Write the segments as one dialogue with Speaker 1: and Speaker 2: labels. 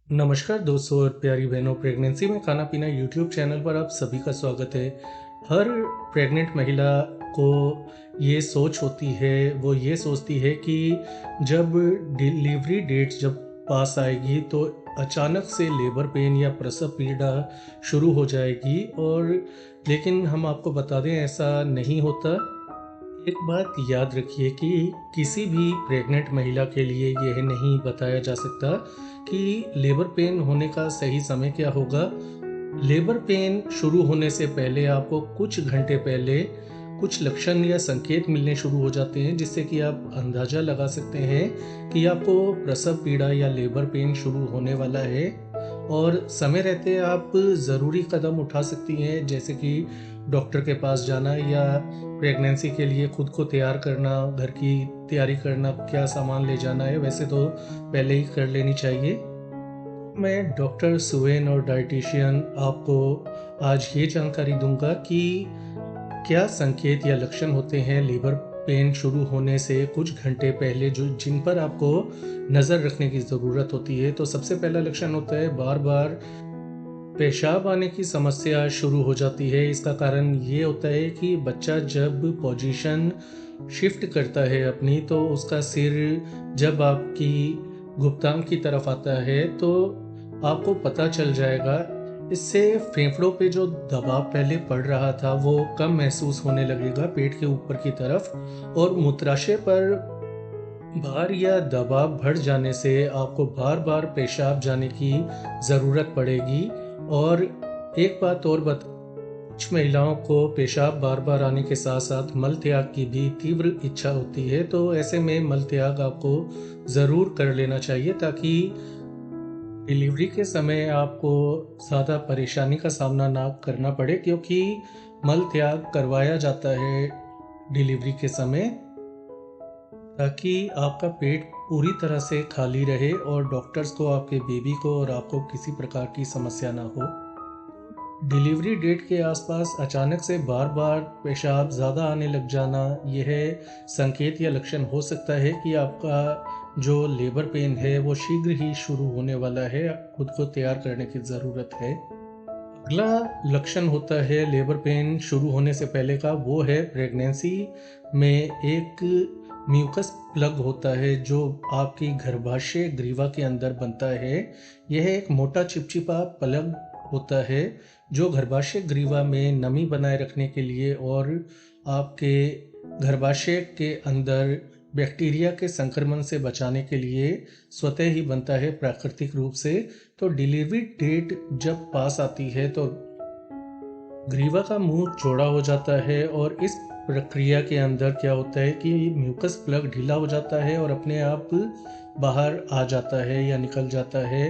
Speaker 1: नमस्कार दोस्तों और प्यारी बहनों, प्रेगनेंसी में खाना पीना यूट्यूब चैनल पर आप सभी का स्वागत है। हर प्रेग्नेंट महिला को ये सोच होती है, वो ये सोचती है कि जब डिलीवरी डेट जब पास आएगी तो अचानक से लेबर पेन या प्रसव पीड़ा शुरू हो जाएगी। और लेकिन हम आपको बता दें, ऐसा नहीं होता। एक बात याद रखिए कि किसी भी प्रेग्नेंट महिला के लिए यह नहीं बताया जा सकता कि लेबर पेन होने का सही समय क्या होगा। लेबर पेन शुरू होने से पहले आपको कुछ घंटे पहले कुछ लक्षण या संकेत मिलने शुरू हो जाते हैं, जिससे कि आप अंदाजा लगा सकते हैं कि आपको प्रसव पीड़ा या लेबर पेन शुरू होने वाला है। और समय रहते आप ज़रूरी कदम उठा सकती हैं, जैसे कि डॉक्टर के पास जाना या प्रेगनेंसी के लिए खुद को तैयार करना, घर की तैयारी करना, क्या सामान ले जाना है वैसे तो पहले ही कर लेनी चाहिए। मैं डॉक्टर सुवेन और डाइटिशियन आपको आज ये जानकारी दूंगा कि क्या संकेत या लक्षण होते हैं लेबर पेन शुरू होने से कुछ घंटे पहले, जो जिन पर आपको नज़र रखने की ज़रूरत होती है। तो सबसे पहला लक्षण होता है बार बार पेशाब आने की समस्या शुरू हो जाती है। इसका कारण ये होता है कि बच्चा जब पोजीशन शिफ्ट करता है अपनी, तो उसका सिर जब आपकी गुप्तांग की तरफ आता है तो आपको पता चल जाएगा। इससे फेफड़ों पे जो दबाव पहले पड़ रहा था वो कम महसूस होने लगेगा पेट के ऊपर की तरफ, और मूत्राशय पर भार या दबाव बढ़ जाने से आपको बार बार पेशाब जाने की ज़रूरत पड़ेगी। और एक बात और कुछ महिलाओं को पेशाब बार बार आने के साथ साथ मल त्याग की भी तीव्र इच्छा होती है, तो ऐसे में मल त्याग आपको ज़रूर कर लेना चाहिए, ताकि डिलीवरी के समय आपको ज़्यादा परेशानी का सामना ना करना पड़े। क्योंकि मल त्याग करवाया जाता है डिलीवरी के समय, ताकि आपका पेट पूरी तरह से खाली रहे और डॉक्टर्स को, आपके बेबी को और आपको किसी प्रकार की समस्या ना हो। डिलीवरी डेट के आसपास अचानक से बार बार पेशाब ज़्यादा आने लग जाना, यह संकेत या लक्षण हो सकता है कि आपका जो लेबर पेन है वो शीघ्र ही शुरू होने वाला है। खुद को तैयार करने की ज़रूरत है। अगला लक्षण होता है लेबर पेन शुरू होने से पहले का, वो है प्रेगनेंसी में एक म्यूकस प्लग होता है जो आपकी गर्भाशय ग्रीवा के अंदर बनता है। यह एक मोटा चिपचिपा प्लग होता है जो गर्भाशय ग्रीवा में नमी बनाए रखने के लिए और आपके गर्भाशय के अंदर बैक्टीरिया के संक्रमण से बचाने के लिए स्वतः ही बनता है प्राकृतिक रूप से। तो डिलीवरी डेट जब पास आती है तो ग्रीवा का मुंह चौड़ा हो जाता है, और इस प्रक्रिया के अंदर क्या होता है कि म्यूकस प्लग ढीला हो जाता है और अपने आप बाहर आ जाता है या निकल जाता है।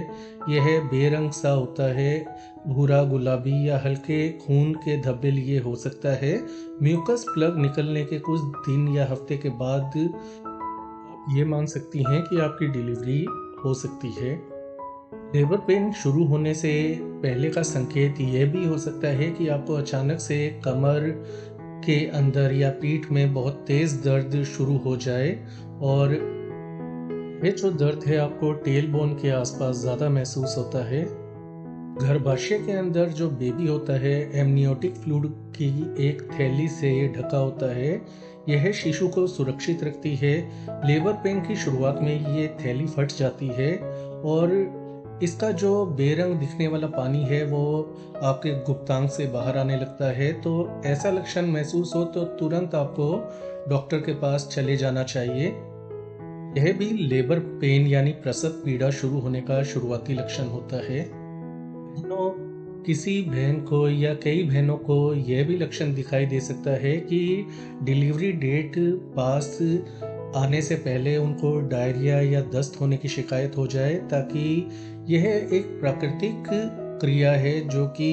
Speaker 1: यह बेरंग सा होता है, भूरा गुलाबी या हल्के खून के धब्बे लिए हो सकता है। म्यूकस प्लग निकलने के कुछ दिन या हफ्ते के बाद आप ये मान सकती हैं कि आपकी डिलीवरी हो सकती है। लेबर पेन शुरू होने से पहले का संकेत यह भी हो सकता है कि आपको अचानक से कमर के अंदर या पीठ में बहुत तेज दर्द शुरू हो जाए, और ये जो दर्द है आपको टेल बोन के आसपास ज़्यादा महसूस होता है। गर्भाशय के अंदर जो बेबी होता है एमनियोटिक फ्लूइड की एक थैली से ढका होता है। यह शिशु को सुरक्षित रखती है। लेबर पेन की शुरुआत में ये थैली फट जाती है और इसका जो बेरंग दिखने वाला पानी है वो आपके गुप्तांग से बाहर आने लगता है। तो ऐसा लक्षण महसूस हो तो तुरंत आपको डॉक्टर के पास चले जाना चाहिए। यह भी लेबर पेन यानी प्रसव पीड़ा शुरू होने का शुरुआती लक्षण होता है। किसी बहन को या कई बहनों को यह भी लक्षण दिखाई दे सकता है कि डिलीवरी डेट पास आने से पहले उनको डायरिया या दस्त होने की शिकायत हो जाए, ताकि यह एक प्राकृतिक क्रिया है जो कि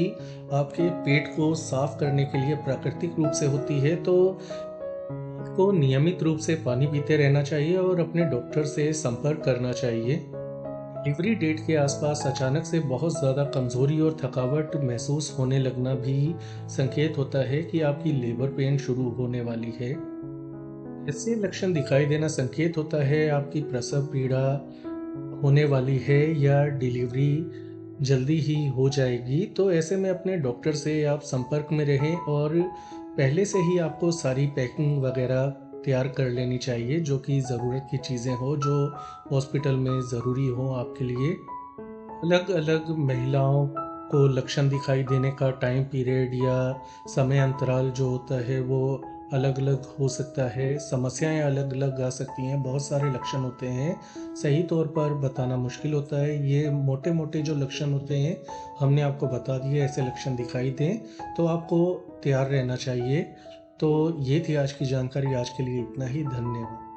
Speaker 1: आपके पेट को साफ करने के लिए प्राकृतिक रूप से होती है। तो आपको नियमित रूप से पानी पीते रहना चाहिए और अपने डॉक्टर से संपर्क करना चाहिए। डिलीवरी डेट के आसपास अचानक से बहुत ज़्यादा कमज़ोरी और थकावट महसूस होने लगना भी संकेत होता है कि आपकी लेबर पेन शुरू होने वाली है। ऐसे लक्षण दिखाई देना संकेत होता है आपकी प्रसव पीड़ा होने वाली है या डिलीवरी जल्दी ही हो जाएगी। तो ऐसे में अपने डॉक्टर से आप संपर्क में रहें और पहले से ही आपको सारी पैकिंग वगैरह तैयार कर लेनी चाहिए, जो कि ज़रूरत की चीज़ें हो, जो हॉस्पिटल में ज़रूरी हो आपके लिए। अलग-अलग महिलाओं को लक्षण दिखाई देने का टाइम पीरियड या समय अंतराल जो होता है वो अलग-अलग हो सकता है, समस्याएँ अलग-अलग आ सकती हैं, बहुत सारे लक्षण होते हैं, सही तौर पर बताना मुश्किल होता है। ये मोटे-मोटे जो लक्षण होते हैं, हमने आपको बता दिए, ऐसे लक्षण दिखाई दें, तो आपको तैयार रहना चाहिए। तो ये थी आज की जानकारी, आज के लिए इतना ही, धन्यवाद।